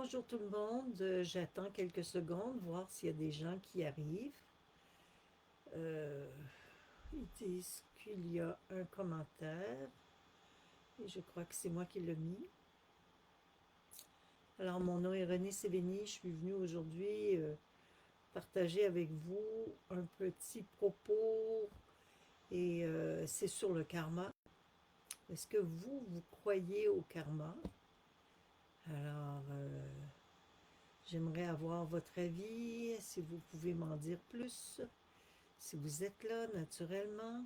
Bonjour tout le monde, j'attends quelques secondes, voir s'il y a des gens qui arrivent. Euh, Ils disent qu'il y a un commentaire et je crois que c'est moi qui l'ai mis. Alors mon nom est René Sévény, je suis venue aujourd'hui partager avec vous un petit propos et c'est sur le karma. Est-ce que vous croyez au karma? Alors, j'aimerais avoir votre avis, si vous pouvez m'en dire plus. Si vous êtes là naturellement,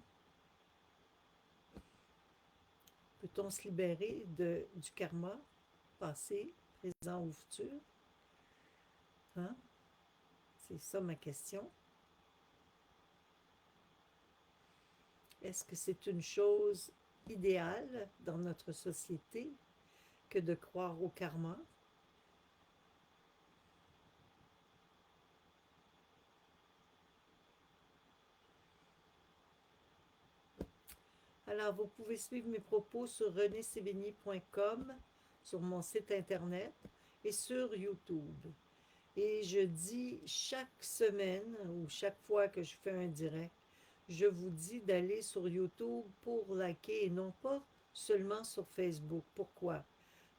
peut-on se libérer du karma, passé, présent ou futur? Hein? C'est ça ma question. Est-ce que c'est une chose idéale dans notre société que de croire au karma? Alors, vous pouvez suivre mes propos sur renésévigny.com, sur mon site internet et sur YouTube. Et je dis chaque semaine ou chaque fois que je fais un direct, je vous dis d'aller sur YouTube pour liker et non pas seulement sur Facebook. Pourquoi?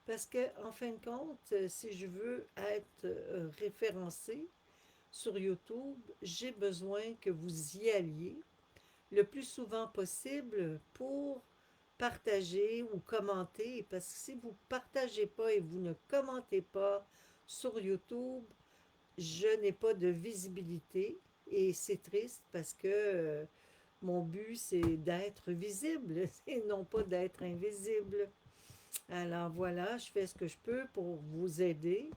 Parce que, en fin de compte, si je veux être référencé sur YouTube, j'ai besoin que vous y alliez le plus souvent possible pour partager ou commenter. Parce que si vous ne partagez pas et vous ne commentez pas sur YouTube, je n'ai pas de visibilité et c'est triste parce que mon but c'est d'être visible et non pas d'être invisible. Alors voilà, je fais ce que je peux pour vous aider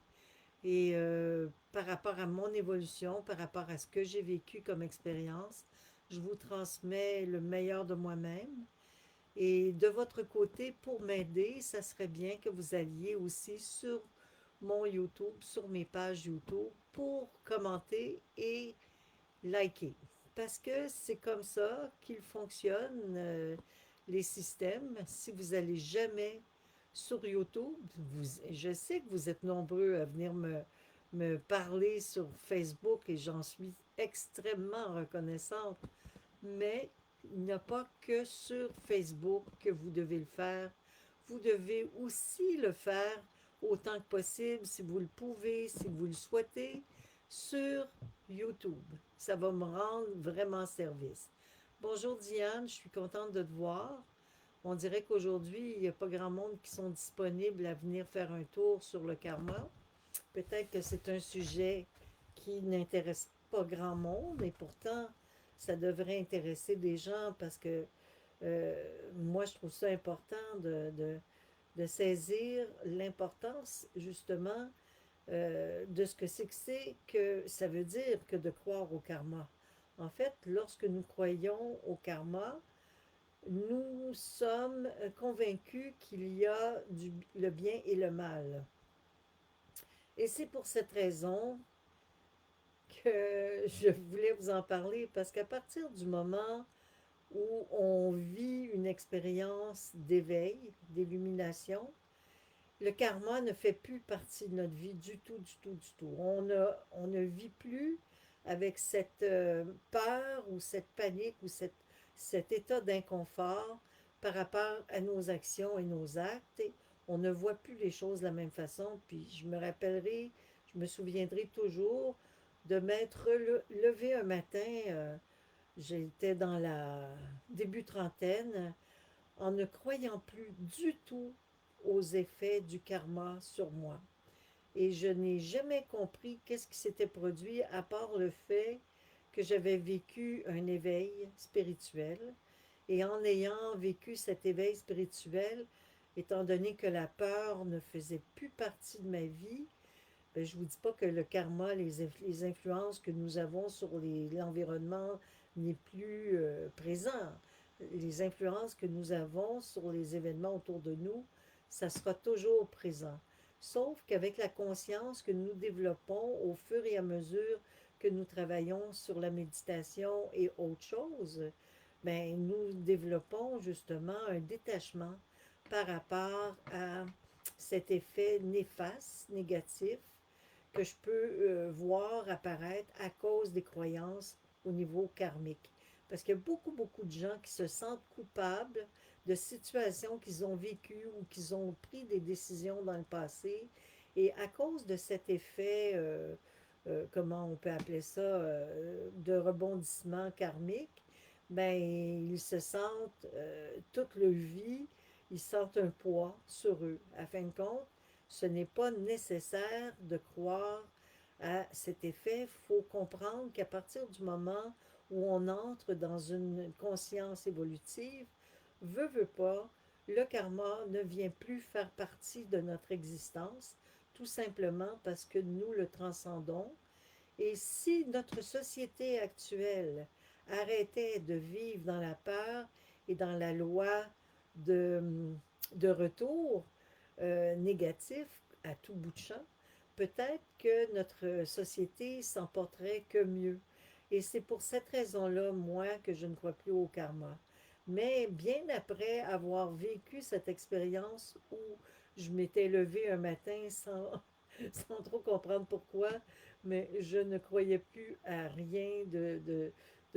et par rapport à mon évolution, par rapport à ce que j'ai vécu comme expérience, je vous transmets le meilleur de moi-même. Et de votre côté, pour m'aider, ça serait bien que vous alliez aussi sur mon YouTube, sur mes pages YouTube, pour commenter et liker. Parce que c'est comme ça qu'ils fonctionnent, les systèmes. Si vous allez jamais sur YouTube, je sais que vous êtes nombreux à venir me parler sur Facebook et j'en suis extrêmement reconnaissante. Mais il n'y a pas que sur Facebook que vous devez le faire. Vous devez aussi le faire autant que possible, si vous le pouvez, si vous le souhaitez, sur YouTube. Ça va me rendre vraiment service. Bonjour Diane, je suis contente de te voir. On dirait qu'aujourd'hui, il n'y a pas grand monde qui sont disponibles à venir faire un tour sur le karma. Peut-être que c'est un sujet qui n'intéresse pas grand monde et pourtant, ça devrait intéresser des gens parce que moi, je trouve ça important de saisir l'importance justement de ce que ça veut dire que de croire au karma. En fait, lorsque nous croyons au karma, nous sommes convaincus qu'il y a le bien et le mal. Et c'est pour cette raison que je voulais vous en parler, parce qu'à partir du moment où on vit une expérience d'éveil, d'illumination, le karma ne fait plus partie de notre vie du tout, du tout, du tout. On ne vit plus avec cette peur ou cette panique ou cet état d'inconfort par rapport à nos actions et nos actes. Et on ne voit plus les choses de la même façon. Puis je me rappellerai, je me souviendrai toujours de m'être levé un matin, j'étais dans la début trentaine, en ne croyant plus du tout aux effets du karma sur moi. Et je n'ai jamais compris qu'est-ce qui s'était produit à part le fait que j'avais vécu un éveil spirituel. Et en ayant vécu cet éveil spirituel, étant donné que la peur ne faisait plus partie de ma vie, ben, je ne vous dis pas que le karma, les influences que nous avons sur l'environnement n'est plus présent. Les influences que nous avons sur les événements autour de nous, ça sera toujours présent. Sauf qu'avec la conscience que nous développons au fur et à mesure que nous travaillons sur la méditation et autre chose, ben, nous développons justement un détachement par rapport à cet effet néfaste, négatif, que je peux voir apparaître à cause des croyances au niveau karmique. Parce qu'il y a beaucoup, beaucoup de gens qui se sentent coupables de situations qu'ils ont vécues ou qu'ils ont pris des décisions dans le passé. Et à cause de cet effet, comment on peut appeler ça, de rebondissement karmique, ben, ils se sentent, toute leur vie, ils sentent un poids sur eux. À fin de compte, ce n'est pas nécessaire de croire à cet effet. Il faut comprendre qu'à partir du moment où on entre dans une conscience évolutive, veut pas, le karma ne vient plus faire partie de notre existence, tout simplement parce que nous le transcendons. Et si notre société actuelle arrêtait de vivre dans la peur et dans la loi de, de retour négatif à tout bout de champ, peut-être que notre société s'en porterait que mieux. Et c'est pour cette raison-là, moi, que je ne crois plus au karma. Mais bien après avoir vécu cette expérience où je m'étais levée un matin sans trop comprendre pourquoi, mais je ne croyais plus à rien de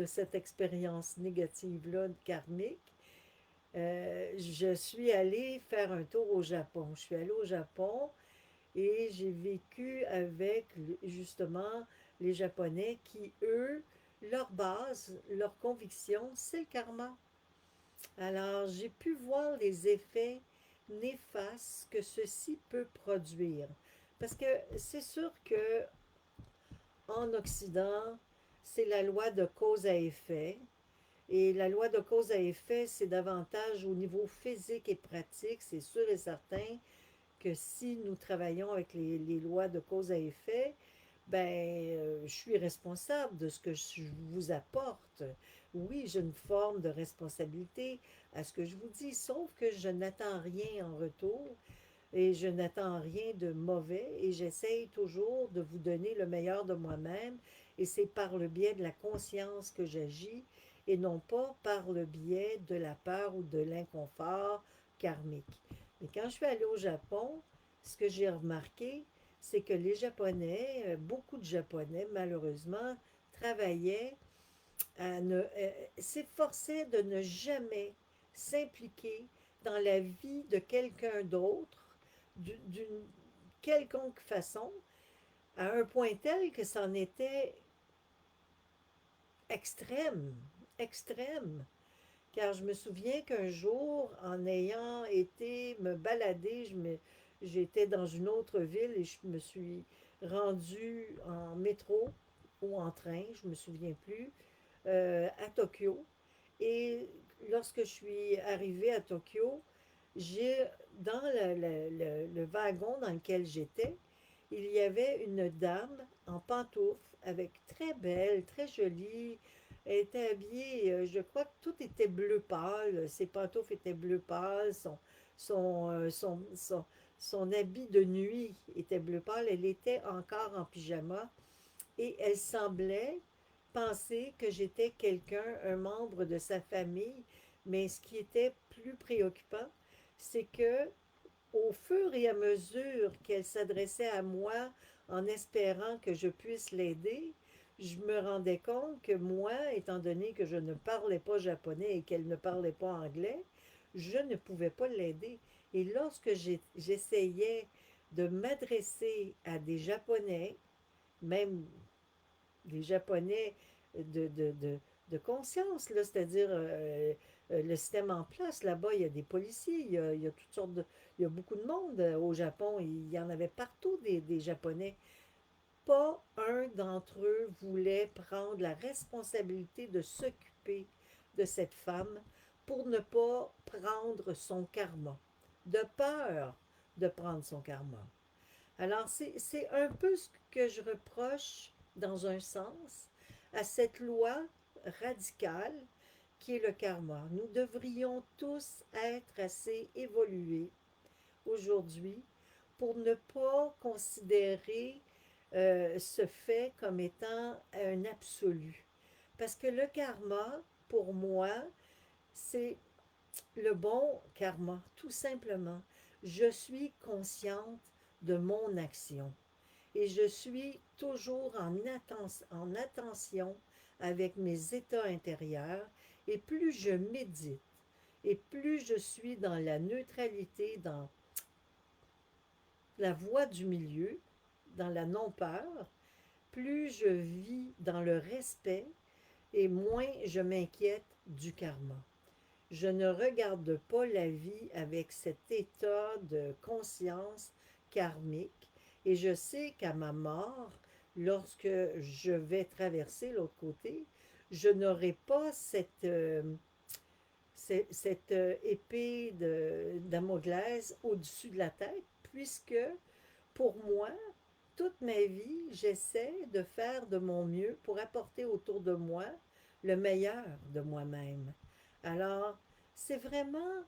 cette expérience négative-là, karmique. Je suis allée faire un tour au Japon. Je suis allée au Japon et j'ai vécu avec justement les Japonais qui, eux, leur base, leur conviction, c'est le karma. Alors, j'ai pu voir les effets néfastes que ceci peut produire. Parce que c'est sûr que en Occident, c'est la loi de cause à effet. Et la loi de cause à effet, c'est davantage au niveau physique et pratique. C'est sûr et certain que si nous travaillons avec les lois de cause à effet, ben, je suis responsable de ce que je vous apporte. Oui, j'ai une forme de responsabilité à ce que je vous dis, sauf que je n'attends rien en retour et je n'attends rien de mauvais et j'essaye toujours de vous donner le meilleur de moi-même et c'est par le biais de la conscience que j'agis et non pas par le biais de la peur ou de l'inconfort karmique. Mais quand je suis allée au Japon, ce que j'ai remarqué, c'est que les Japonais, beaucoup de Japonais malheureusement, travaillaient s'efforçaient de ne jamais s'impliquer dans la vie de quelqu'un d'autre d'une quelconque façon, à un point tel que c'en était extrême, extrême. Car je me souviens qu'un jour, en ayant été me balader, j'étais dans une autre ville et je me suis rendue en métro ou en train, je ne me souviens plus, à Tokyo. Et lorsque je suis arrivée à Tokyo, j'ai dans le wagon dans lequel j'étais, il y avait une dame en pantoufles avec très belle, très jolie. Elle était habillée, je crois que tout était bleu pâle. Ses pantoufles étaient bleu pâle, son, euh, son, son, son habit de nuit était bleu pâle. Elle était encore en pyjama et elle semblait penser que j'étais quelqu'un, un membre de sa famille, mais ce qui était plus préoccupant, c'est que au fur et à mesure qu'elle s'adressait à moi en espérant que je puisse l'aider, je me rendais compte que moi, étant donné que je ne parlais pas japonais et qu'elle ne parlait pas anglais, je ne pouvais pas l'aider. Et lorsque j'essayais de m'adresser à des Japonais, même les Japonais de conscience, là, c'est-à-dire le système en place. Là-bas, il y a des policiers, il y a toutes sortes de. Il y a beaucoup de monde au Japon. Il y en avait partout des Japonais. Pas un d'entre eux voulait prendre la responsabilité de s'occuper de cette femme pour ne pas prendre son karma, de peur de prendre son karma. Alors, c'est un peu ce que je reproche, dans un sens, à cette loi radicale qui est le karma. Nous devrions tous être assez évolués aujourd'hui pour ne pas considérer ce fait comme étant un absolu. Parce que le karma, pour moi, c'est le bon karma, tout simplement. je suis consciente de mon action et je suis toujours en attention avec mes états intérieurs et plus je médite et plus je suis dans la neutralité, dans la voie du milieu, dans la non-peur, plus je vis dans le respect et moins je m'inquiète du karma. Je ne regarde pas la vie avec cet état de conscience karmique et je sais qu'à ma mort, lorsque je vais traverser l'autre côté, je n'aurai pas cette épée de Damoclès au-dessus de la tête, puisque pour moi, toute ma vie, j'essaie de faire de mon mieux pour apporter autour de moi le meilleur de moi-même. Alors, c'est vraiment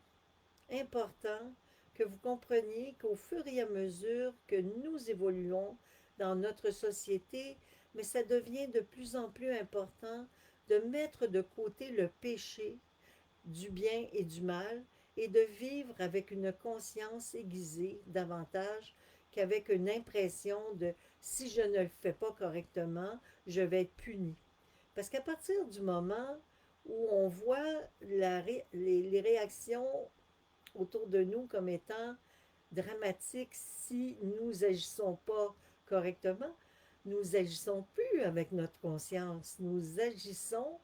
important que vous compreniez qu'au fur et à mesure que nous évoluons dans notre société, mais ça devient de plus en plus important de mettre de côté le péché du bien et du mal et de vivre avec une conscience aiguisée davantage qu'avec une impression de si je ne le fais pas correctement, je vais être puni. Parce qu'à partir du moment où on voit les réactions autour de nous comme étant dramatiques si nous agissons pas correctement, nous agissons plus avec notre conscience, nous agissons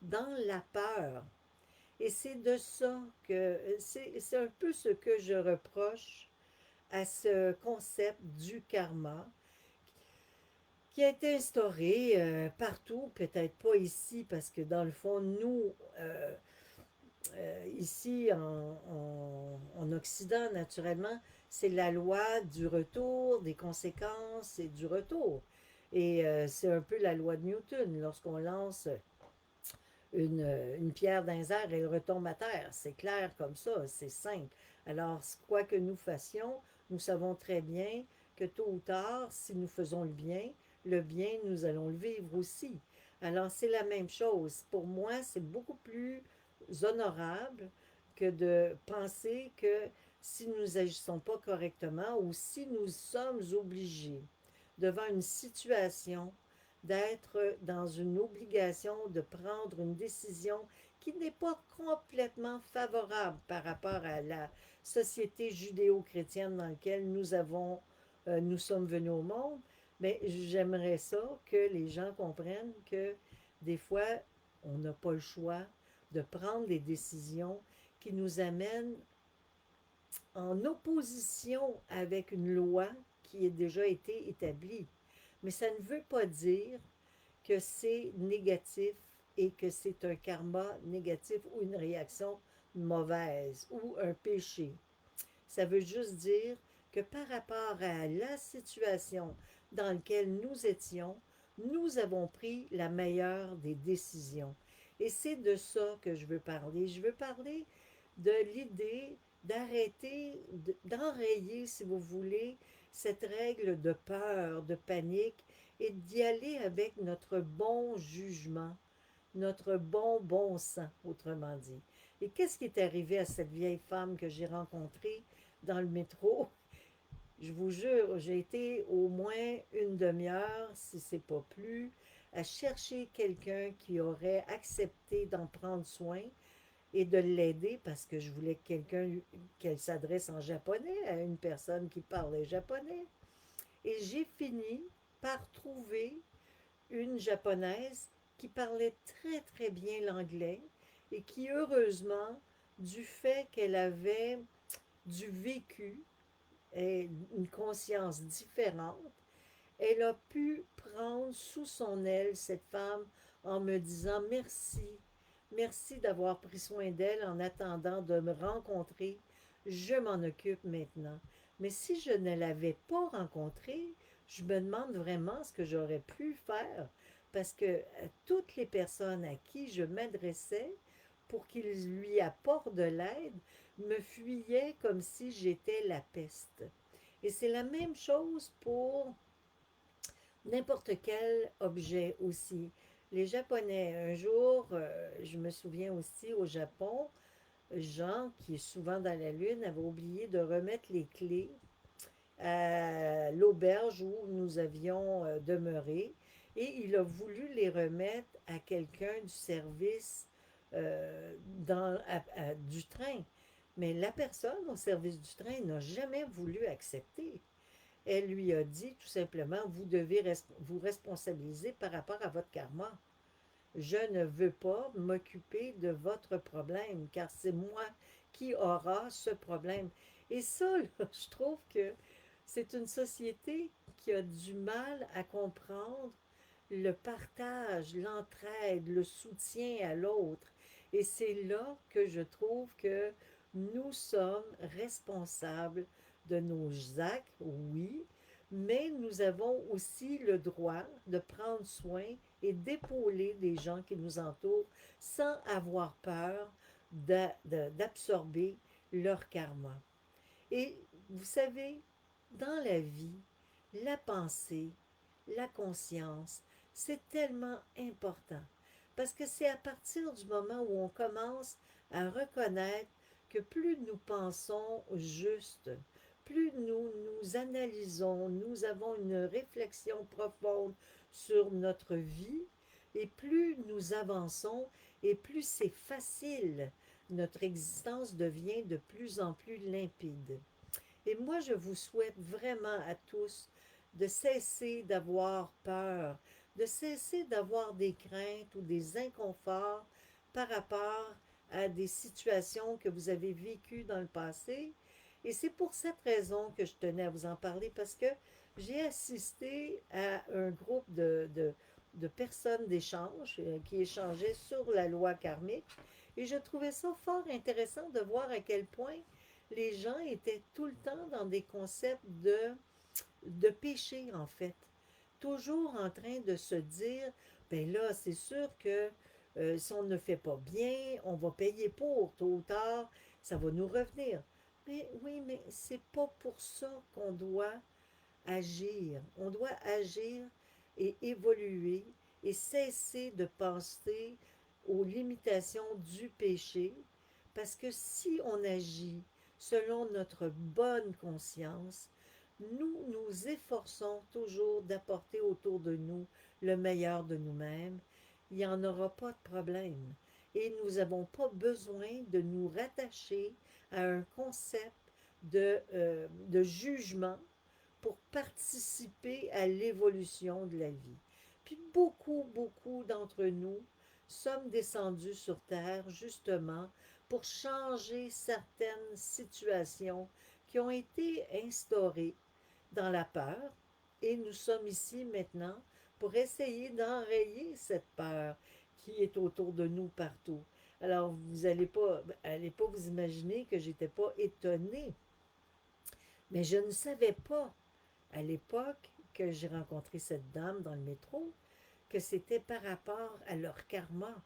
dans la peur. Et c'est de ça que c'est un peu ce que je reproche à ce concept du karma qui a été instauré partout, peut-être pas ici, parce que dans le fond, nous, ici en Occident, naturellement, c'est la loi du retour, des conséquences et du retour. Et c'est un peu la loi de Newton. Lorsqu'on lance une pierre dans les airs, elle retombe à terre. C'est clair comme ça, c'est simple. Alors, quoi que nous fassions, nous savons très bien que tôt ou tard, si nous faisons le bien, nous allons le vivre aussi. Alors, c'est la même chose. Pour moi, c'est beaucoup plus honorable que de penser que si nous n'agissons pas correctement ou si nous sommes obligés devant une situation d'être dans une obligation de prendre une décision qui n'est pas complètement favorable par rapport à la société judéo-chrétienne dans laquelle nous sommes venus au monde, mais j'aimerais ça que les gens comprennent que des fois, on n'a pas le choix de prendre des décisions qui nous amènent en opposition avec une loi qui a déjà été établie. Mais ça ne veut pas dire que c'est négatif et que c'est un karma négatif ou une réaction mauvaise ou un péché. Ça veut juste dire que par rapport à la situation dans laquelle nous étions, nous avons pris la meilleure des décisions. Et c'est de ça que je veux parler. Je veux parler de l'idée d'arrêter, d'enrayer, si vous voulez, cette règle de peur, de panique, et d'y aller avec notre bon jugement, notre bon sens, autrement dit. Et qu'est-ce qui est arrivé à cette vieille femme que j'ai rencontrée dans le métro? Je vous jure, j'ai été au moins une demi-heure, si c'est pas plus, à chercher quelqu'un qui aurait accepté d'en prendre soin et de l'aider parce que je voulais que quelqu'un qu'elle s'adresse en japonais à une personne qui parlait japonais. Et j'ai fini par trouver une japonaise qui parlait très très bien l'anglais et qui heureusement, du fait qu'elle avait du vécu et une conscience différente, elle a pu prendre sous son aile cette femme en me disant merci, merci d'avoir pris soin d'elle en attendant de me rencontrer, je m'en occupe maintenant. Mais si je ne l'avais pas rencontrée, je me demande vraiment ce que j'aurais pu faire parce que toutes les personnes à qui je m'adressais pour qu'ils lui apportent de l'aide me fuyaient comme si j'étais la peste. Et c'est la même chose pour n'importe quel objet aussi. Les Japonais, un jour, je me souviens aussi au Japon, Jean, qui est souvent dans la lune, avait oublié de remettre les clés à l'auberge où nous avions demeuré et il a voulu les remettre à quelqu'un du service du train. Mais la personne au service du train n'a jamais voulu accepter. Elle lui a dit tout simplement, vous devez vous responsabiliser par rapport à votre karma. Je ne veux pas m'occuper de votre problème, car c'est moi qui aura ce problème. Et ça, là, je trouve que c'est une société qui a du mal à comprendre le partage, l'entraide, le soutien à l'autre. Et c'est là que je trouve que nous sommes responsables de nos actes, oui, mais nous avons aussi le droit de prendre soin et d'épauler les gens qui nous entourent sans avoir peur d'absorber leur karma. Et vous savez, dans la vie, la pensée, la conscience, c'est tellement important. Parce que c'est à partir du moment où on commence à reconnaître que plus nous pensons juste, plus nous nous analysons, nous avons une réflexion profonde sur notre vie, et plus nous avançons, et plus c'est facile, notre existence devient de plus en plus limpide. Et moi, je vous souhaite vraiment à tous de cesser d'avoir peur, de cesser d'avoir des craintes ou des inconforts par rapport à des situations que vous avez vécues dans le passé. Et c'est pour cette raison que je tenais à vous en parler, parce que j'ai assisté à un groupe de personnes d'échange qui échangeaient sur la loi karmique. Et je trouvais ça fort intéressant de voir à quel point les gens étaient tout le temps dans des concepts de péché, en fait. Toujours en train de se dire, ben là, c'est sûr que si on ne fait pas bien, on va payer pour, tôt ou tard, ça va nous revenir. Mais oui, mais c'est pas pour ça qu'on doit agir. On doit agir et évoluer et cesser de penser aux limitations du péché, parce que si on agit selon notre bonne conscience, nous nous efforçons toujours d'apporter autour de nous le meilleur de nous-mêmes, il n'y en aura pas de problème. Et nous n'avons pas besoin de nous rattacher à un concept de jugement pour participer à l'évolution de la vie. Puis beaucoup d'entre nous sommes descendus sur Terre justement pour changer certaines situations qui ont été instaurées dans la peur, et nous sommes ici maintenant pour essayer d'enrayer cette peur qui est autour de nous partout. Alors, vous allez pas vous imaginer que j'étais pas étonnée, mais je ne savais pas à l'époque que j'ai rencontré cette dame dans le métro que c'était par rapport à leur karma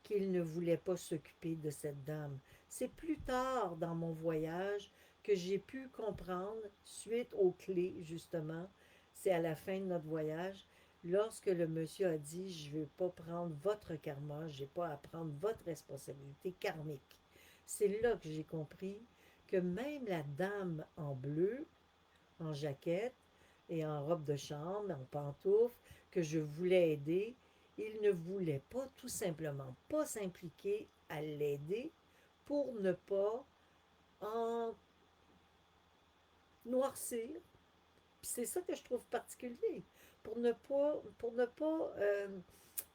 qu'ils ne voulaient pas s'occuper de cette dame. C'est plus tard dans mon voyage que j'ai pu comprendre, suite aux clés justement, c'est à la fin de notre voyage, lorsque le monsieur a dit, je ne veux pas prendre votre karma, je n'ai pas à prendre votre responsabilité karmique. C'est là que j'ai compris que même la dame en bleu, en jaquette et en robe de chambre, en pantoufles, que je voulais aider, il ne voulait pas tout simplement pas s'impliquer à l'aider pour ne pas en noircir. Puis c'est ça que je trouve particulier. Pour ne pas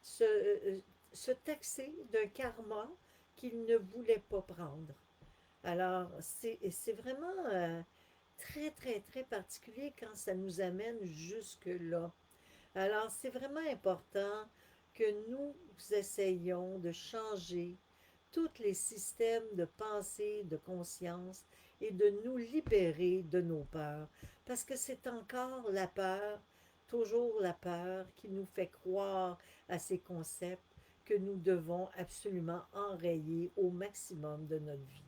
se, se taxer d'un karma qu'il ne voulait pas prendre. Alors, c'est vraiment très particulier quand ça nous amène jusque-là. Alors, c'est vraiment important que nous essayions de changer tous les systèmes de pensée, de conscience et de nous libérer de nos peurs. Parce que c'est encore la peur, toujours la peur, qui nous fait croire à ces concepts que nous devons absolument enrayer au maximum de notre vie.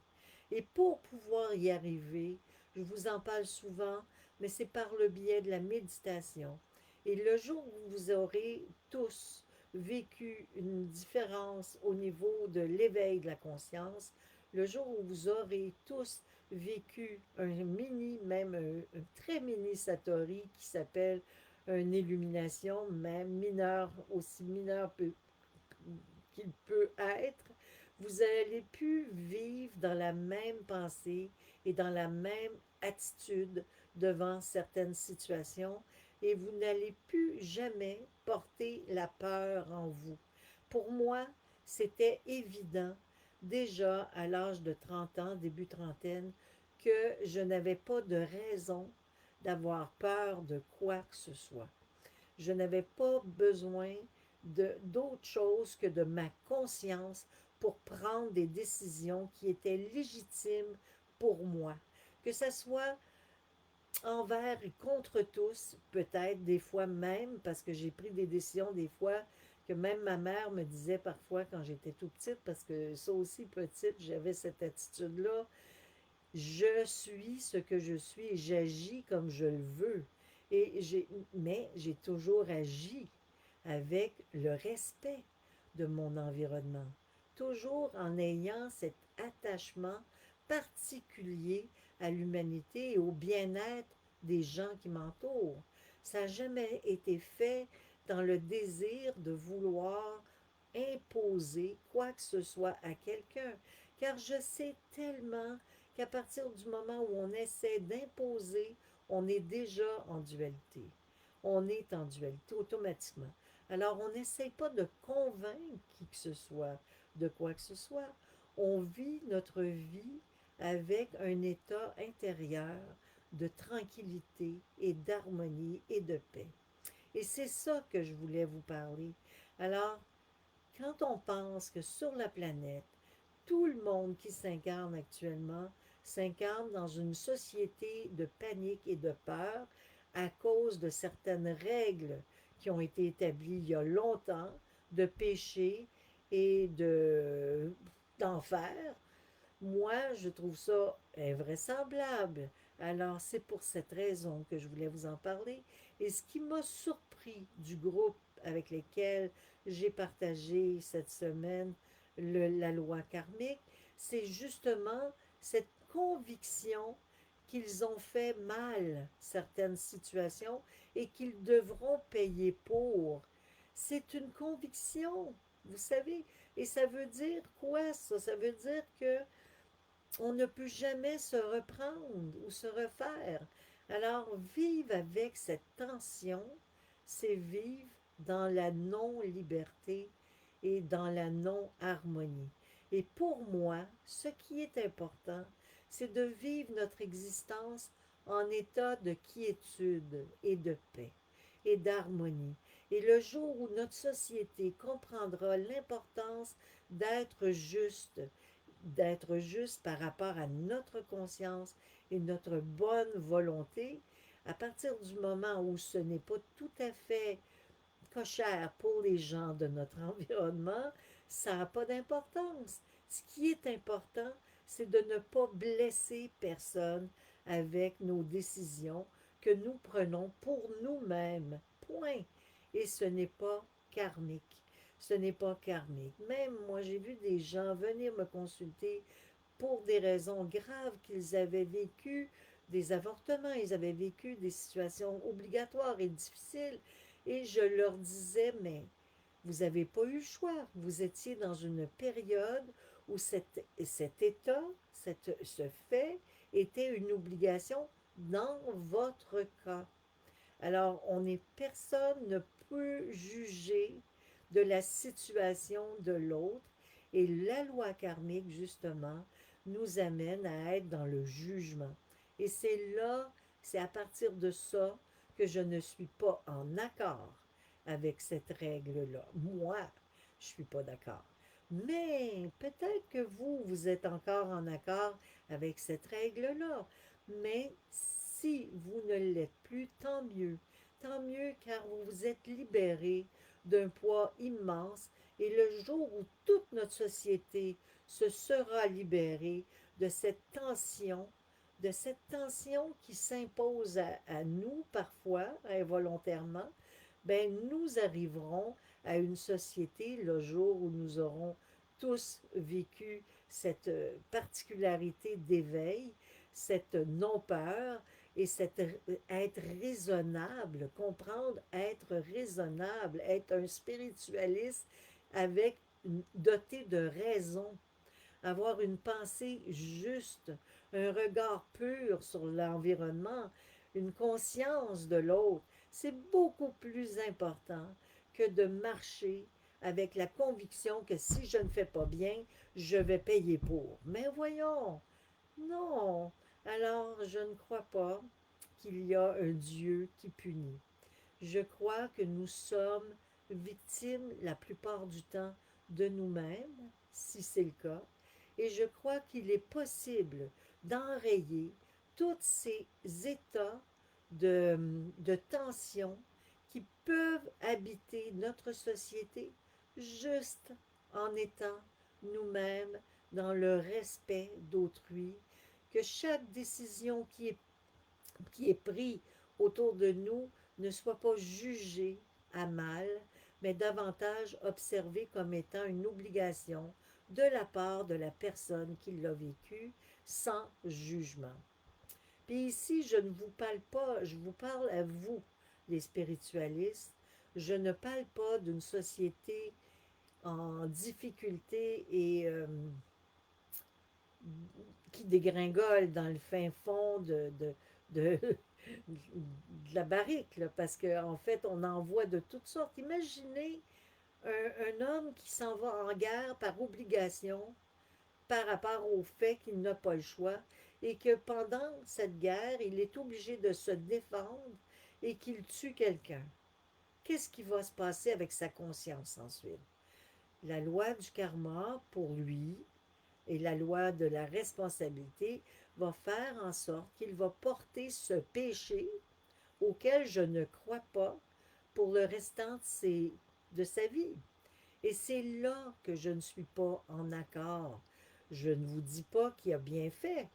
Et pour pouvoir y arriver, je vous en parle souvent, mais c'est par le biais de la méditation. Et le jour où vous aurez tous vécu une différence au niveau de l'éveil de la conscience, le jour où vous aurez tous vécu un mini, même un très mini Satori qui s'appelle une illumination, même mineure, aussi mineure qu'il peut être, vous allez plus vivre dans la même pensée et dans la même attitude devant certaines situations et vous n'allez plus jamais porter la peur en vous. Pour moi, c'était évident déjà à l'âge de 30 ans, début trentaine, que je n'avais pas de raison d'avoir peur de quoi que ce soit. Je n'avais pas besoin d'autre chose que de ma conscience pour prendre des décisions qui étaient légitimes pour moi. Que ce soit envers et contre tous, peut-être des fois même, parce que j'ai pris des décisions des fois que même ma mère me disait parfois quand j'étais tout petite, parce que ça aussi petite, j'avais cette attitude-là, je suis ce que je suis et j'agis comme je le veux. Mais j'ai toujours agi avec le respect de mon environnement, toujours en ayant cet attachement particulier à l'humanité et au bien-être des gens qui m'entourent. Ça n'a jamais été fait dans le désir de vouloir imposer quoi que ce soit à quelqu'un, car je sais tellement qu'à partir du moment où on essaie d'imposer, on est déjà en dualité. On est en dualité automatiquement. Alors, on n'essaie pas de convaincre qui que ce soit de quoi que ce soit. On vit notre vie avec un état intérieur de tranquillité et d'harmonie et de paix. Et c'est ça que je voulais vous parler. Alors, quand on pense que sur la planète, tout le monde qui s'incarne actuellement s'incarne dans une société de panique et de peur à cause de certaines règles qui ont été établies il y a longtemps, de péché et d'enfer. Moi, je trouve ça invraisemblable. Alors, c'est pour cette raison que je voulais vous en parler. Et ce qui m'a surpris du groupe avec lequel j'ai partagé cette semaine la loi karmique, c'est justement cette conviction qu'ils ont fait mal certaines situations et qu'ils devront payer pour. C'est une conviction, vous savez. Et ça veut dire quoi, ça? Ça veut dire que on ne peut jamais se reprendre ou se refaire. Alors, vivre avec cette tension, c'est vivre dans la non-liberté et dans la non-harmonie. Et pour moi, ce qui est important, c'est de vivre notre existence en état de quiétude et de paix et d'harmonie. Et le jour où notre société comprendra l'importance d'être juste, d'être juste par rapport à notre conscience et notre bonne volonté, à partir du moment où ce n'est pas tout à fait cochère pour les gens de notre environnement, ça n'a pas d'importance. Ce qui est important, c'est de ne pas blesser personne avec nos décisions que nous prenons pour nous-mêmes. Point. Et ce n'est pas karmique. Ce n'est pas karmique. Même moi, j'ai vu des gens venir me consulter pour des raisons graves qu'ils avaient vécues, des avortements, ils avaient vécu des situations obligatoires et difficiles. Et je leur disais, mais vous n'avez pas eu le choix. Vous étiez dans une période où cet état, ce fait, était une obligation dans votre cas. Alors, personne ne peut juger de la situation de l'autre. Et la loi karmique, justement, nous amène à être dans le jugement. Et c'est à partir de ça que je ne suis pas en accord avec cette règle-là. Moi, je ne suis pas d'accord. Mais peut-être que vous êtes encore en accord avec cette règle-là. Mais si vous ne l'êtes plus, tant mieux car vous vous êtes libéré d'un poids immense et le jour où toute notre société se sera libérée de cette tension qui s'impose à nous parfois, involontairement, ben nous arriverons à une société le jour où nous aurons tous vécu cette particularité d'éveil, cette non-peur et cette être raisonnable, comprendre, être raisonnable, être un spiritualiste avec doté de raison, avoir une pensée juste, un regard pur sur l'environnement, une conscience de l'autre, c'est beaucoup plus important que de marcher avec la conviction que si je ne fais pas bien, je vais payer pour. Mais voyons, non. Alors, je ne crois pas qu'il y a un Dieu qui punit. Je crois que nous sommes victimes la plupart du temps de nous-mêmes, si c'est le cas, et je crois qu'il est possible d'enrayer tous ces états de tension qui peuvent habiter notre société juste en étant nous-mêmes dans le respect d'autrui, que chaque décision qui est prise autour de nous ne soit pas jugée à mal, mais davantage observée comme étant une obligation de la part de la personne qui l'a vécu sans jugement. Puis ici, je ne vous parle pas, je vous parle à vous, les spiritualistes. Je ne parle pas d'une société en difficulté et qui dégringole dans le fin fond de, de la barrique, là, parce qu'en fait, on en voit de toutes sortes. Imaginez un homme qui s'en va en guerre par obligation, par rapport au fait qu'il n'a pas le choix, et que pendant cette guerre, il est obligé de se défendre et qu'il tue quelqu'un. Qu'est-ce qui va se passer avec sa conscience ensuite? La loi du karma, pour lui, et la loi de la responsabilité va faire en sorte qu'il va porter ce péché auquel je ne crois pas pour le restant de sa vie. Et c'est là que je ne suis pas en accord. Je ne vous dis pas qu'il a bien fait.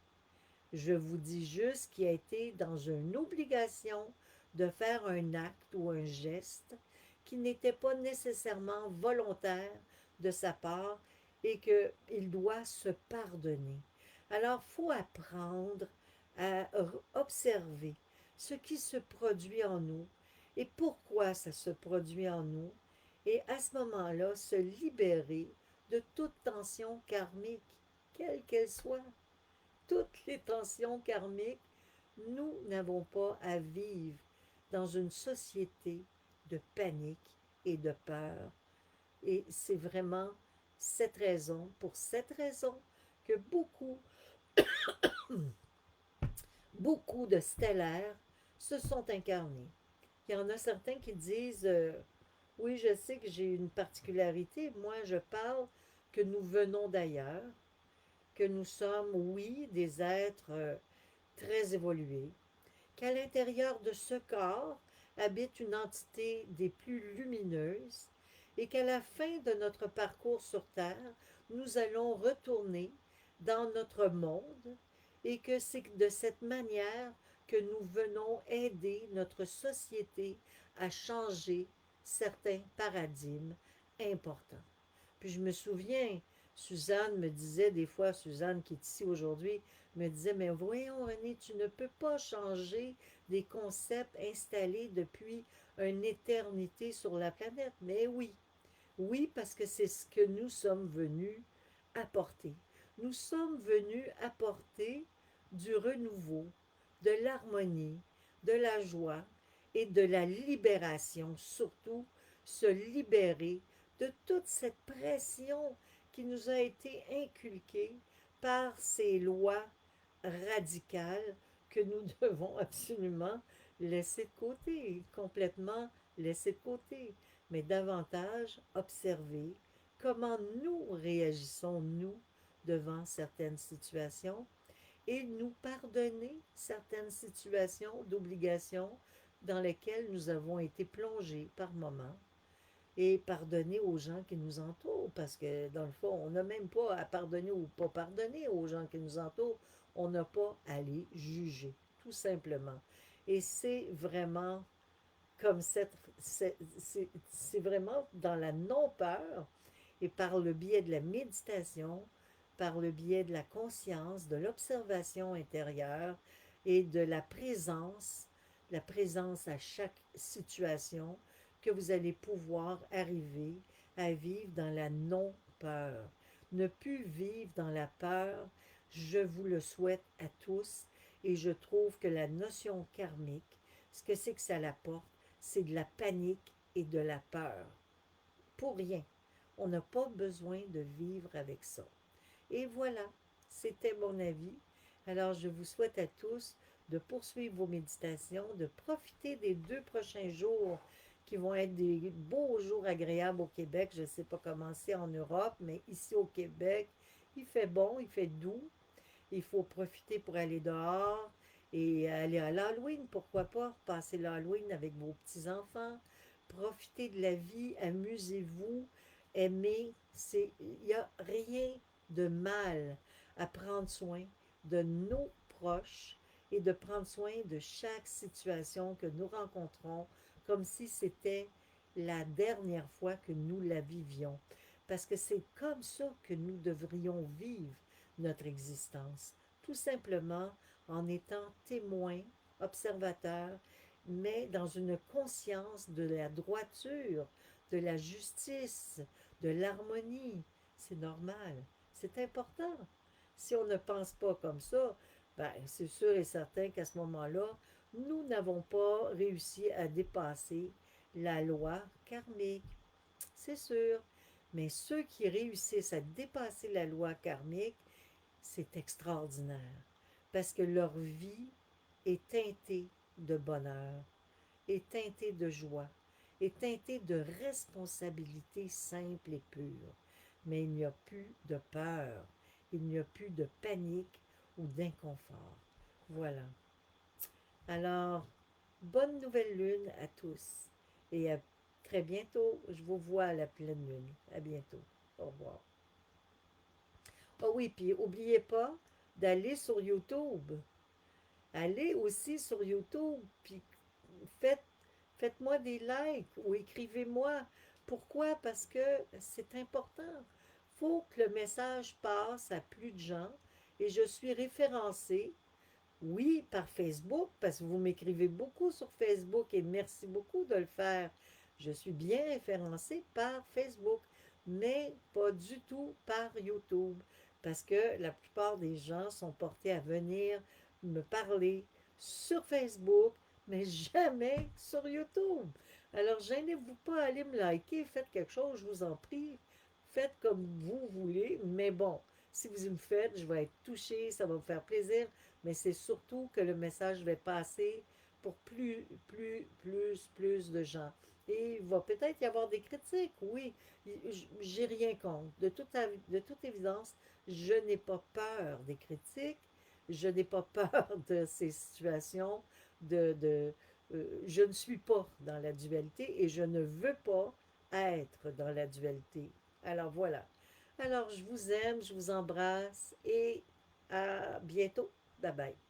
Je vous dis juste qu'il a été dans une obligation de faire un acte ou un geste qui n'était pas nécessairement volontaire de sa part et qu'il doit se pardonner. Alors, il faut apprendre à observer ce qui se produit en nous et pourquoi ça se produit en nous, et à ce moment-là, se libérer de toute tension karmique, quelle qu'elle soit. Toutes les tensions karmiques, nous n'avons pas à vivre dans une société de panique et de peur. Et c'est vraiment pour cette raison, que beaucoup de stellaires se sont incarnés. Il y en a certains qui disent oui, je sais que j'ai une particularité. Moi, je parle que nous venons d'ailleurs, que nous sommes, oui, des êtres très évolués, qu'à l'intérieur de ce corps habite une entité des plus lumineuses et qu'à la fin de notre parcours sur Terre, nous allons retourner dans notre monde et que c'est de cette manière que nous venons aider notre société à changer certains paradigmes importants. Puis je me souviens, Suzanne me disait des fois, Suzanne qui est ici aujourd'hui, me disait, mais voyons René, tu ne peux pas changer des concepts installés depuis une éternité sur la planète. Mais oui, oui, parce que c'est ce que nous sommes venus apporter. Nous sommes venus apporter du renouveau, de l'harmonie, de la joie et de la libération, surtout se libérer de toute cette pression qui nous a été inculquée par ces lois radicales que nous devons absolument laisser de côté, complètement laisser de côté, mais davantage observer comment nous réagissons, nous, devant certaines situations et nous pardonner certaines situations d'obligation dans lesquelles nous avons été plongés par moments et pardonner aux gens qui nous entourent, parce que dans le fond, on n'a même pas à pardonner ou pas pardonner aux gens qui nous entourent, on n'a pas à les juger, tout simplement. Et c'est vraiment comme c'est vraiment dans la non-peur et par le biais de la méditation par le biais de la conscience, de l'observation intérieure et de la présence à chaque situation, que vous allez pouvoir arriver à vivre dans la non-peur. Ne plus vivre dans la peur, je vous le souhaite à tous et je trouve que la notion karmique, ce que c'est que ça l'apporte, c'est de la panique et de la peur. Pour rien. On n'a pas besoin de vivre avec ça. Et voilà, c'était mon avis. Alors, je vous souhaite à tous de poursuivre vos méditations, de profiter des 2 prochains jours qui vont être des beaux jours agréables au Québec. Je ne sais pas comment c'est en Europe, mais ici au Québec, il fait bon, il fait doux. Il faut profiter pour aller dehors et aller à l'Halloween, pourquoi pas, passer l'Halloween avec vos petits-enfants. Profitez de la vie, amusez-vous, aimez. Il n'y a rien de mal à prendre soin de nos proches et de prendre soin de chaque situation que nous rencontrons comme si c'était la dernière fois que nous la vivions. Parce que c'est comme ça que nous devrions vivre notre existence, tout simplement en étant témoins, observateurs, mais dans une conscience de la droiture, de la justice, de l'harmonie. C'est normal, c'est important. Si on ne pense pas comme ça, ben, c'est sûr et certain qu'à ce moment-là, nous n'avons pas réussi à dépasser la loi karmique. C'est sûr. Mais ceux qui réussissent à dépasser la loi karmique, c'est extraordinaire. Parce que leur vie est teintée de bonheur, est teintée de joie, est teintée de responsabilité simple et pure. Mais il n'y a plus de peur, il n'y a plus de panique ou d'inconfort. Voilà. Alors, bonne nouvelle lune à tous et à très bientôt. Je vous vois à la pleine lune. À bientôt. Au revoir. Ah oui, puis n'oubliez pas d'aller sur YouTube. Allez aussi sur YouTube, puis faites, faites-moi des likes ou écrivez-moi. Pourquoi? Parce que c'est important. Il faut que le message passe à plus de gens et je suis référencée, oui, par Facebook, parce que vous m'écrivez beaucoup sur Facebook et merci beaucoup de le faire. Je suis bien référencée par Facebook, mais pas du tout par YouTube, parce que la plupart des gens sont portés à venir me parler sur Facebook, mais jamais sur YouTube. Alors, gênez-vous pas à aller me liker, faites quelque chose, je vous en prie. Faites comme vous voulez, mais bon, si vous me faites, je vais être touchée, ça va me faire plaisir, mais c'est surtout que le message va passer pour plus de gens. Et il va peut-être y avoir des critiques, oui, j'ai rien contre. De toute évidence, je n'ai pas peur des critiques, je n'ai pas peur de ces situations, je ne suis pas dans la dualité et je ne veux pas être dans la dualité. Alors voilà. Alors je vous aime, je vous embrasse et à bientôt. Bye bye.